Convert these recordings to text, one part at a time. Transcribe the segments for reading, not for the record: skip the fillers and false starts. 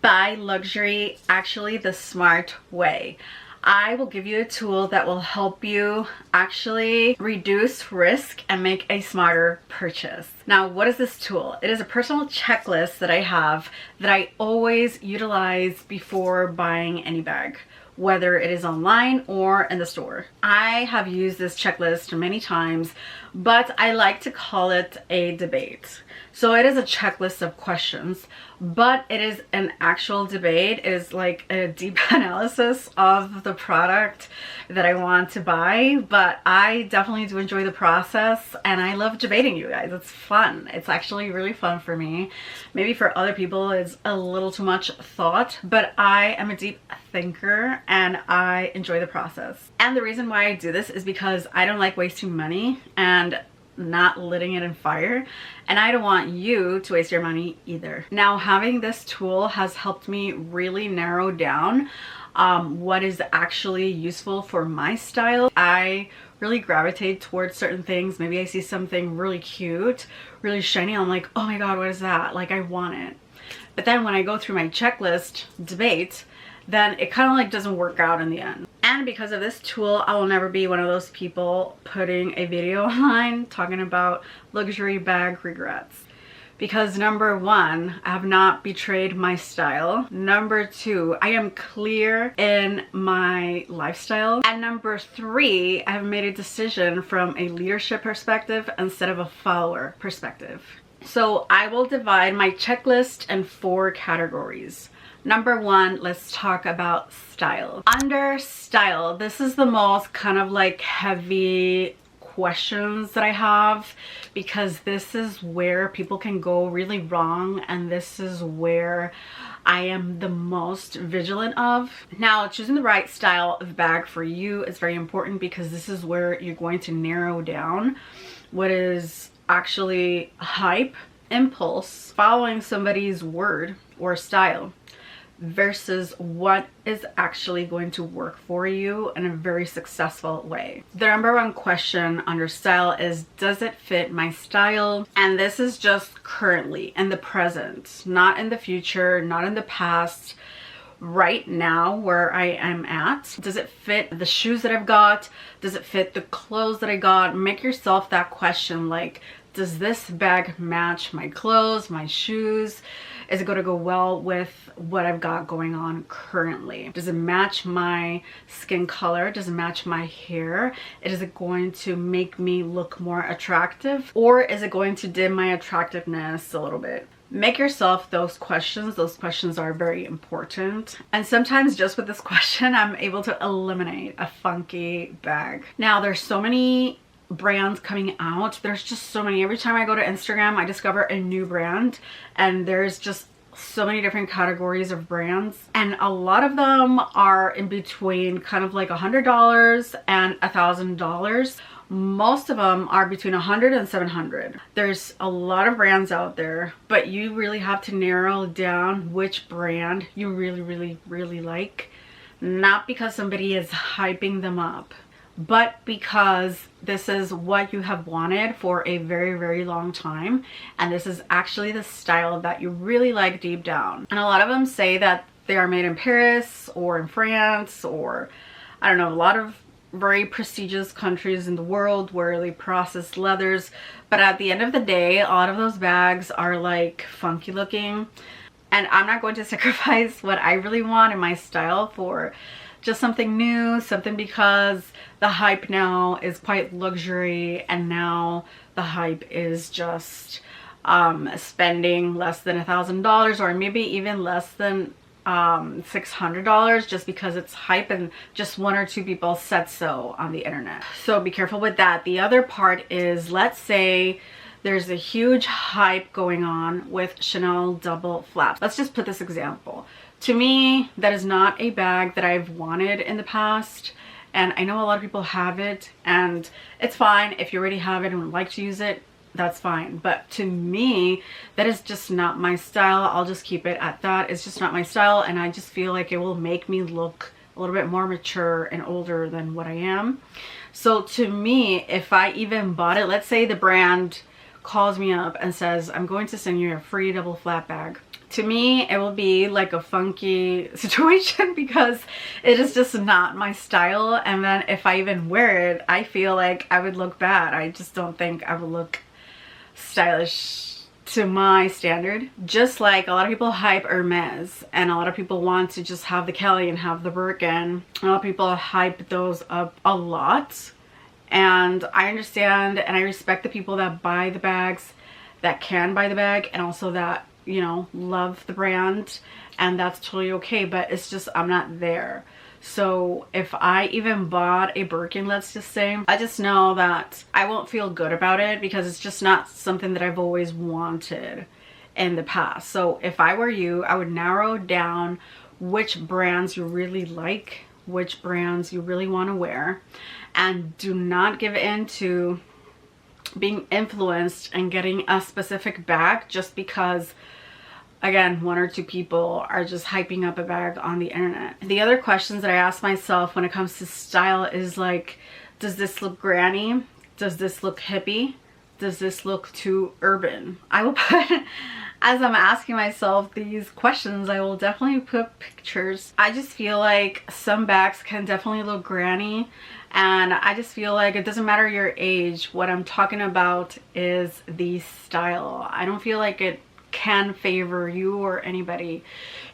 Buy luxury actually the smart way. I will give you a tool that will help you actually reduce risk and make a smarter purchase. Now, what is this tool? It is a personal checklist that I have that I always utilize before buying any bag, whether it is online or in the store. I have used this checklist many times, but I like to call it a debate. So it is a checklist of questions, but it is an actual debate. It is like a deep analysis of the product that I want to buy, but I definitely do enjoy the process and I love debating, you guys. It's fun. It's actually really fun for me. Maybe for other people it's a little too much thought, but I am a deep thinker and I enjoy the process. And the reason why I do this is because I don't like wasting money and not lighting it in fire, and I don't want you to waste your money either. Now, having this tool has helped me really narrow down what is actually useful for my style. I really gravitate towards certain things. Maybe I see something really cute, really shiny, I'm like, oh my god, what is that? Like, I want it. But then when I go through my checklist debate, then it kind of like doesn't work out in the end. And because of this tool, I will never be one of those people putting a video online talking about luxury bag regrets. Because number one, I have not betrayed my style. Number two, I am clear in my lifestyle. And number three, I have made a decision from a leadership perspective instead of a follower perspective. So I will divide my checklist in 4 categories. Number one, let's talk about style. Under style, this is the most kind of like heavy questions that I have, because this is where people can go really wrong, and this is where I am the most vigilant of. Now, choosing the right style of bag for you is very important, because this is where you're going to narrow down what is actually hype, impulse, following somebody's word or style, versus what is actually going to work for you in a very successful way. The number one question under style is, does it fit my style? And this is just currently in the present, not in the future, not in the past. Right now, where I am at, does it fit the shoes that I've got? Does it fit the clothes that I got? Make yourself that question, like, does this bag match my clothes, my shoes? Is it going to go well with what I've got going on currently? Does it match my skin color? Does it match my hair? Is it going to make me look more attractive? Or is it going to dim my attractiveness a little bit? Make yourself those questions. Those questions are very important. And sometimes just with this question, I'm able to eliminate a funky bag. Now, there's so many brands coming out. There's just so many. Every time I go to Instagram, I discover a new brand, and there's just so many different categories of brands, and a lot of them are in between kind of like $100 and $1,000. Most of them are between 100 and 700. There's a lot of brands out there, but you really have to narrow down which brand you really like, not because somebody is hyping them up, but because this is what you have wanted for a very long time, and this is actually the style that you really like deep down. And a lot of them say that they are made in Paris or in France, or I don't know, a lot of very prestigious countries in the world where they process leathers. But at the end of the day, a lot of those bags are like funky looking, and I'm not going to sacrifice what I really want in my style for just something new, something because the hype now is quite luxury, and now the hype is just spending less than $1,000, or maybe even less than $600, just because it's hype and just 1 or 2 people said so on the internet. So be careful with that. The other part is, let's say there's a huge hype going on with Chanel double flaps. Let's just put this example. To me, that is not a bag that I've wanted in the past, and I know a lot of people have it, and it's fine if you already have it and would like to use it, that's fine. But to me, that is just not my style. I'll just keep it at that. It's just not my style, and I just feel like it will make me look a little bit more mature and older than what I am. So to me, if I even bought it, let's say the brand calls me up and says, I'm going to send you a free double flap bag. to me it will be like a funky situation because it is just not my style, and then if I even wear it I feel like I would look bad. I just don't think I would look stylish to my standard. Just like a lot of people hype Hermes and a lot of people want to just have the Kelly and have the Birkin. A lot of people hype those up a lot, and I understand and I respect the people that buy the bags, that can buy the bag, and also that, you know, love the brand, and that's totally okay, but it's just I'm not there. So if I even bought a Birkin, let's just say, I just know that I won't feel good about it because it's just not something that I've always wanted in the past. So if I were you, I would narrow down which brands you really like, which brands you really want to wear, and do not give in to being influenced and getting a specific bag just because, again, one or two people are just hyping up a bag on the internet. The other questions that I ask myself when it comes to style is like, does this look granny? Does this look hippie? Does this look too urban? I will put, as I'm asking myself these questions, I will definitely put pictures. I just feel like some bags can definitely look granny, and I just feel like it doesn't matter your age. What I'm talking about is the style. I don't feel like it can favor you or anybody.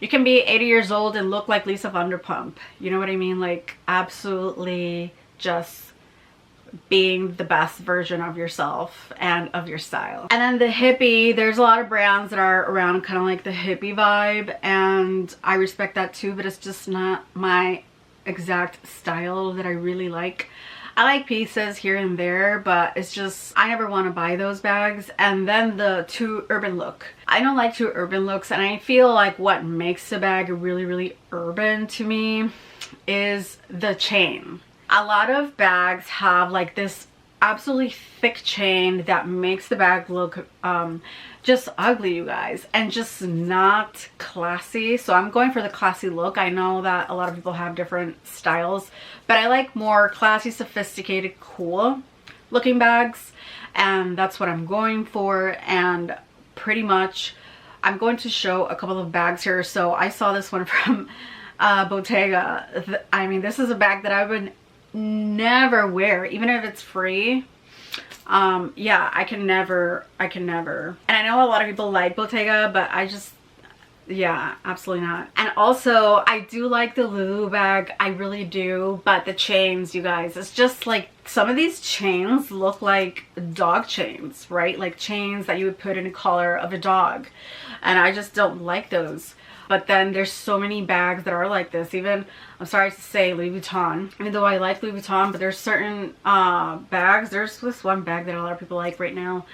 You can be 80 years old and look like Lisa Vanderpump. You know what I mean? Like absolutely just being the best version of yourself and of your style. And then the hippie, there's a lot of brands that are around kind of like the hippie vibe, and I respect that too, but it's just not my exact style that I really like. I like pieces here and there, but it's just, I never want to buy those bags. And then the too urban look. I don't like too urban looks, and I feel like what makes a bag really, really urban to me is the chain. A lot of bags have like this absolutely thick chain that makes the bag look just ugly, you guys, and just not classy. So I'm going for the classy look. I know that a lot of people have different styles, but I like more classy, sophisticated, cool looking bags, and that's what I'm going for. And pretty much I'm going to show a couple of bags here. So I saw this one from Bottega. I mean, this is a bag that I would never wear, even if it's free. Yeah, I can never. And I know a lot of people like Bottega, but I just, yeah, absolutely not. And also I do like the Lulu bag, I really do, but the chains, you guys, it's just like some of these chains look like dog chains, right? Like chains that you would put in a collar of a dog, and I just don't like those. But then there's so many bags that are like this. Even, I'm sorry to say, Louis Vuitton. Even though I like Louis Vuitton, but there's certain bags. There's this one bag that a lot of people like right now.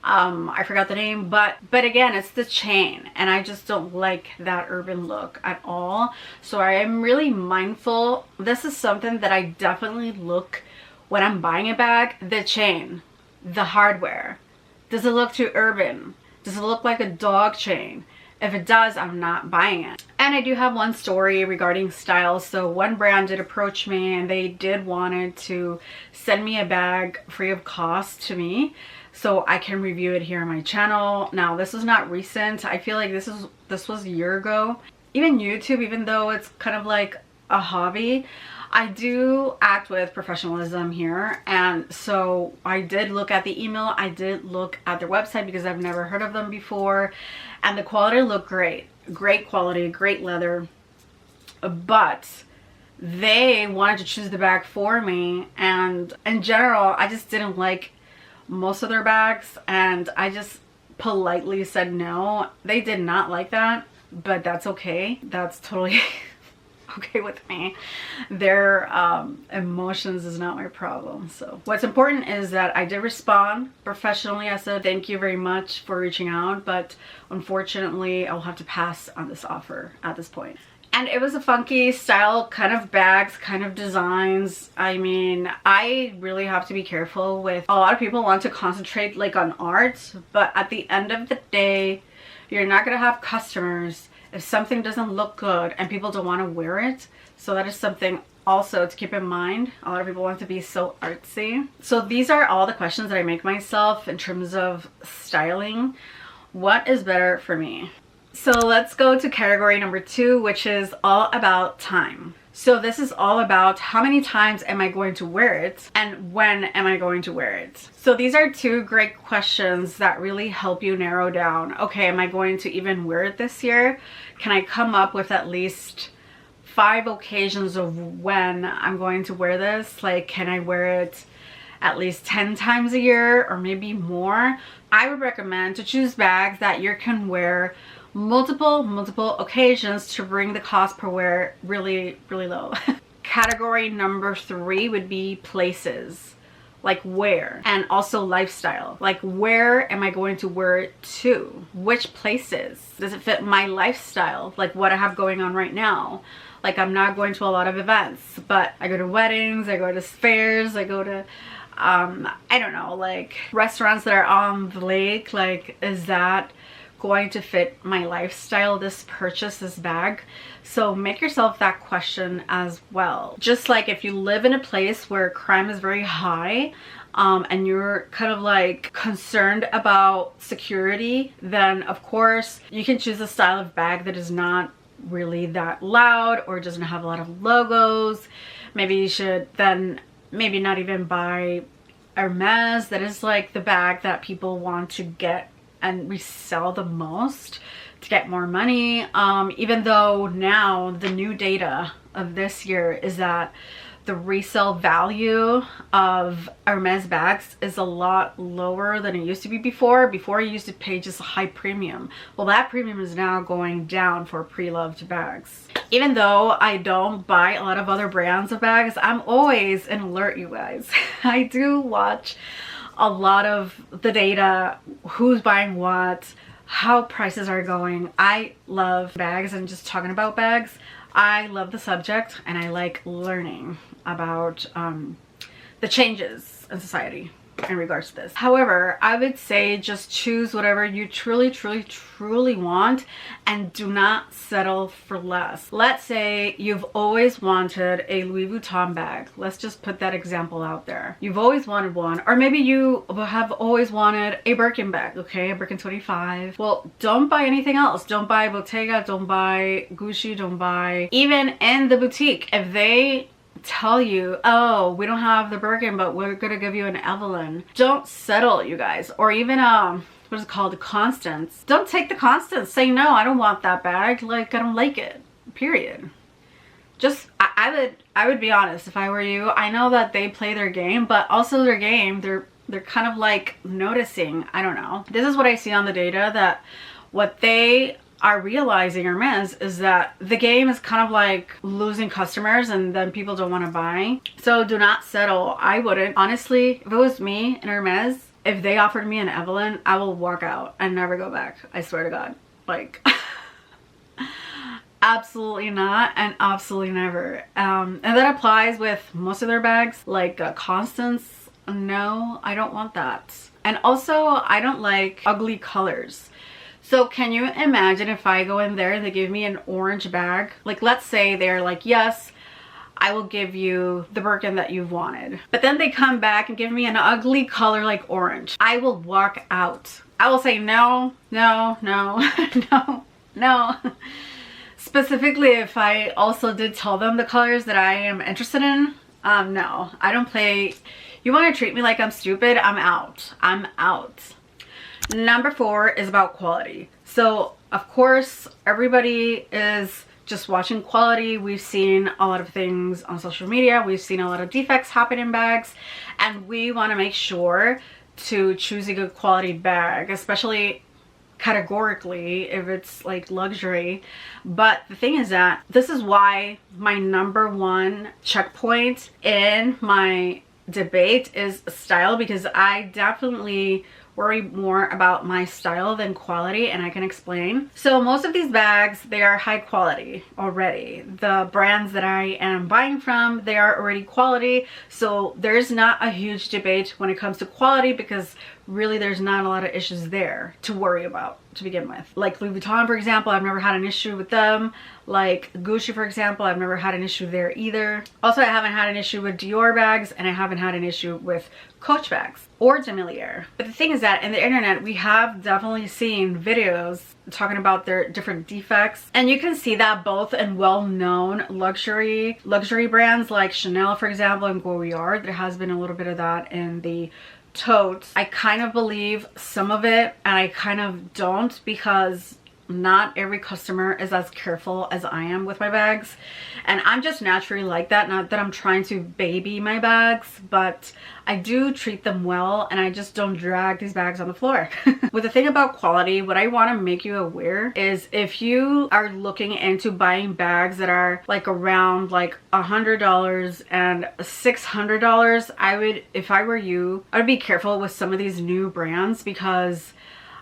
I forgot the name, but again, it's the chain, and I just don't like that urban look at all. So I am really mindful. This is something that I definitely look when I'm buying a bag. The chain, the hardware. Does it look too urban? Does it look like a dog chain? If it does, I'm not buying it. And I do have one story regarding style. So one brand did approach me, and they did wanted to send me a bag free of cost to me, so I can review it here on my channel. Now, this is not recent. I feel like this was a year ago. Even YouTube, even though it's kind of like a hobby, I do act with professionalism here. And so I did look at the email. I did look at their website because I've never heard of them before. And the quality looked great. Great quality, great leather. But they wanted to choose the bag for me. And in general, I just didn't like most of their bags, and I just politely said no. They did not like that, but that's okay. That's totally okay with me. Their emotions is not my problem. So what's important is that I did respond professionally. I said thank you very much for reaching out, but unfortunately I'll have to pass on this offer at this point. And it was a funky style, kind of bags, kind of designs. I mean, I really have to be careful with, a lot of people want to concentrate like on art, but at the end of the day, you're not gonna have customers if something doesn't look good and people don't want to wear it. So that is something also to keep in mind. A lot of people want to be so artsy. So these are all the questions that I make myself in terms of styling. What is better for me? So let's go to category number 2, which is all about time. So this is all about how many times am I going to wear it and when am I going to wear it. So these are 2 great questions that really help you narrow down, okay, am I going to even wear it this year? Can I come up with at least 5 occasions of when I'm going to wear this? Like, can I wear it at least 10 times a year or maybe more? I would recommend to choose bags that you can wear multiple occasions to bring the cost per wear really low. Category number 3 would be places, like where, and also lifestyle, like where am I going to wear it to? Which places? Does it fit my lifestyle, like what I have going on right now? Like, I'm not going to a lot of events, but I go to weddings, I go to fairs, I go to I don't know, like restaurants that are on the lake. Like, is that going to fit my lifestyle, this purchase, this bag? So make yourself that question as well. Just like if you live in a place where crime is very high, and you're kind of like concerned about security, then of course you can choose a style of bag that is not really that loud or doesn't have a lot of logos. Maybe you should then maybe not even buy Hermes. That is like the bag that people want to get and resell the most to get more money. Even though now the new data of this year is that the resale value of Hermes bags is a lot lower than it used to be before. Before, you used to pay just a high premium. Well, that premium is now going down for pre-loved bags. Even though I don't buy a lot of other brands of bags, I'm always an alert, you guys. I do watch a lot of the data, who's buying what, how prices are going. I love bags and just talking about bags. I love the subject and I like learning about the changes in society in regards to this. However, I would say just choose whatever you truly want and do not settle for less. Let's say you've always wanted a Louis Vuitton bag. Let's just put that example out there. You've always wanted one, or maybe you have always wanted a Birkin bag, okay, a Birkin 25. Well, don't buy anything else. Don't buy Bottega, don't buy Gucci, don't buy even in the boutique. If they tell you, oh, we don't have the Birkin, but we're gonna give you an Evelyn, don't settle, you guys. Or even what is it called, the Constance. Don't take the Constance. Say, no, I don't want that bag. Like, I don't like it, period. Just I would be honest if I were you. I know that they play their game, but also their game, they're kind of like noticing, I don't know, this is what I see on the data, that what they are realizing, Hermes, is that the game is kind of like losing customers and then people don't want to buy. So do not settle. I wouldn't. Honestly, if it was me and Hermes, if they offered me an Evelyn, I will walk out and never go back. I swear to God. Like, absolutely not and absolutely never. And that applies with most of their bags. Like Constance, no, I don't want that. And also, I don't like ugly colors. So can you imagine if I go in there and they give me an orange bag? Like, let's say they're like, yes, I will give you the Birkin that you've wanted. But then they come back and give me an ugly color like orange. I will walk out. I will say no, no, no, no, no. Specifically, if I also did tell them the colors that I am interested in, no, I don't play. You want to treat me like I'm stupid? I'm out. I'm out. Number 4 is about quality. So of course everybody is just watching quality. We've seen a lot of things on social media. We've seen a lot of defects happen in bags, and we want to make sure to choose a good quality bag, especially categorically if it's like luxury. But the thing is that this is why my number 1 checkpoint in my debate is style, because I definitely worry more about my style than quality, and I can explain. So most of these bags, they are high quality already. The brands that I am buying from, they are already quality, so there's not a huge debate when it comes to quality, because really there's not a lot of issues there to worry about to begin with. Like Louis Vuitton, for example, I've never had an issue with them. Like Gucci, for example, I've never had an issue there either. Also, I haven't had an issue with Dior bags, and I haven't had an issue with Coach bags or Demilier. But the thing is that in the internet, we have definitely seen videos talking about their different defects, and you can see that both in well-known luxury brands like Chanel, for example, and Goyard. There has been a little bit of that in the totes. I kind of believe some of it, and I kind of don't, because not every customer is as careful as I am with my bags, and I'm just naturally like that. Not that I'm trying to baby my bags, but I do treat them well, and I just don't drag these bags on the floor. With the thing about quality, what I want to make you aware is, if you are looking into buying bags that are like around like $100 and $600, I would, if I were you, I would be careful with some of these new brands, because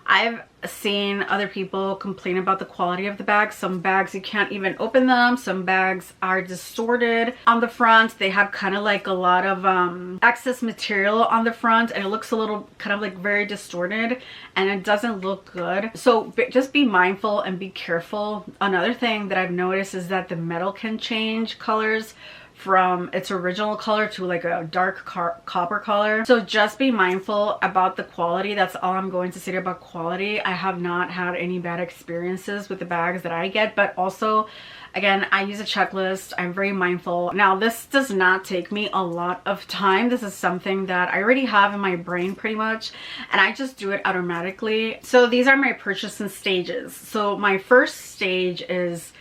I've seen other people complain about the quality of the bags. Some bags, you can't even open them. Some bags are distorted on the front. They have kind of like a lot of excess material on the front, and it looks a little kind of like very distorted, and it doesn't look good. So just be mindful and be careful. Another thing that I've noticed is that the metal can change colors from its original color to like a dark copper color. So just be mindful about the quality. That's all I'm going to say about quality. I have not had any bad experiences with the bags that I get, but also, again, I use a checklist. I'm very mindful. Now, this does not take me a lot of time. This is something that I already have in my brain pretty much, and I just do it automatically. So these are my purchasing stages. So my first stage is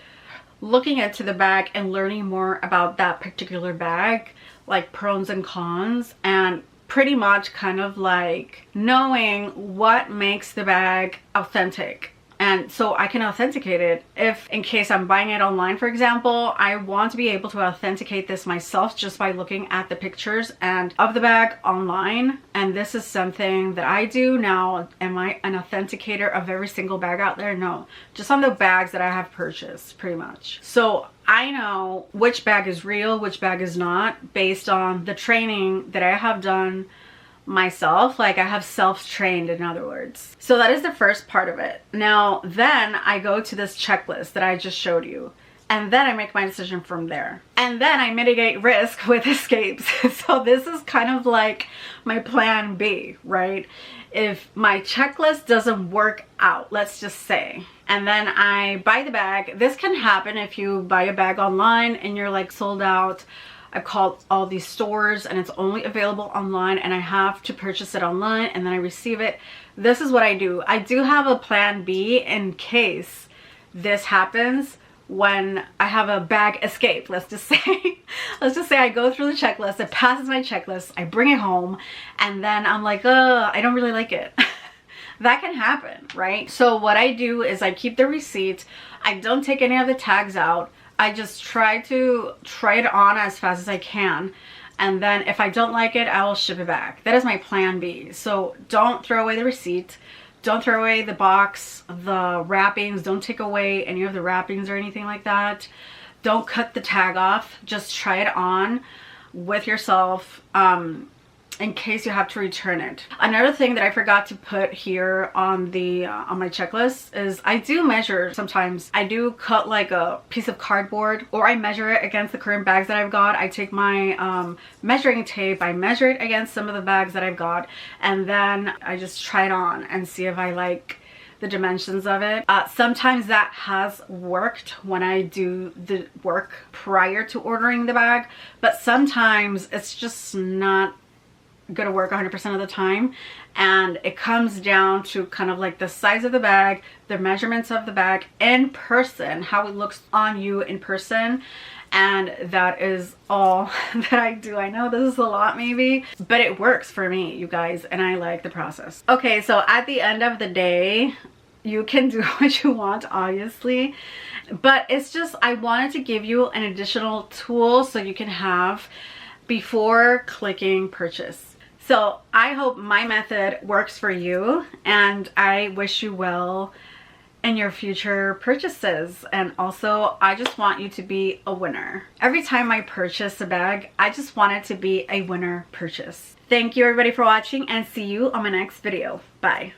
looking into the bag and learning more about that particular bag, like pros and cons, and pretty much kind of like knowing what makes the bag authentic. And so I can authenticate it. If in case I'm buying it online, for example, I want to be able to authenticate this myself just by looking at the pictures and of the bag online. And this is something that I do now. Am I an authenticator of every single bag out there? No, just on the bags that I have purchased, pretty much. So I know which bag is real, which bag is not, based on the training that I have done myself. Like, I have self-trained, in other words. So that is the first part of it. Now then I go to this checklist that I just showed you, and then I make my decision from there, and then I mitigate risk with escapes. So this is kind of like my plan B, right? If my checklist doesn't work out, let's just say, and then I buy the bag. This can happen if you buy a bag online and you're like sold out. I've called all these stores and it's only available online, and I have to purchase it online, and then I receive it. This is what I do. I do have a plan B in case this happens when I have a bag escape. Let's just say, let's just say I go through the checklist, it passes my checklist, I bring it home, and then I'm like, I don't really like it. That can happen, right? So what I do is I keep the receipt. I don't take any of the tags out. I just try it on as fast as I can, and then if I don't like it, I will ship it back. That is my plan B. So don't throw away the receipt, don't throw away the box, the wrappings, don't take away any of the wrappings or anything like that. Don't cut the tag off. Just try it on with yourself in case you have to return it. Another thing that I forgot to put here on the on my checklist is I do measure. Sometimes I do cut like a piece of cardboard, or I measure it against the current bags that I've got. I take my measuring tape, I measure it against some of the bags that I've got, and then I just try it on and see if I like the dimensions of it. Sometimes that has worked when I do the work prior to ordering the bag, but sometimes it's just not gonna work 100% of the time, and it comes down to kind of like the size of the bag, the measurements of the bag in person, how it looks on you in person, and that is all that I do. I know this is a lot maybe, but it works for me, you guys, and I like the process. Okay, so at the end of the day, you can do what you want, obviously, but it's just I wanted to give you an additional tool so you can have before clicking purchase. So I hope my method works for you, and I wish you well in your future purchases. And also, I just want you to be a winner. Every time I purchase a bag, I just want it to be a winner purchase. Thank you everybody for watching, and see you on my next video. Bye.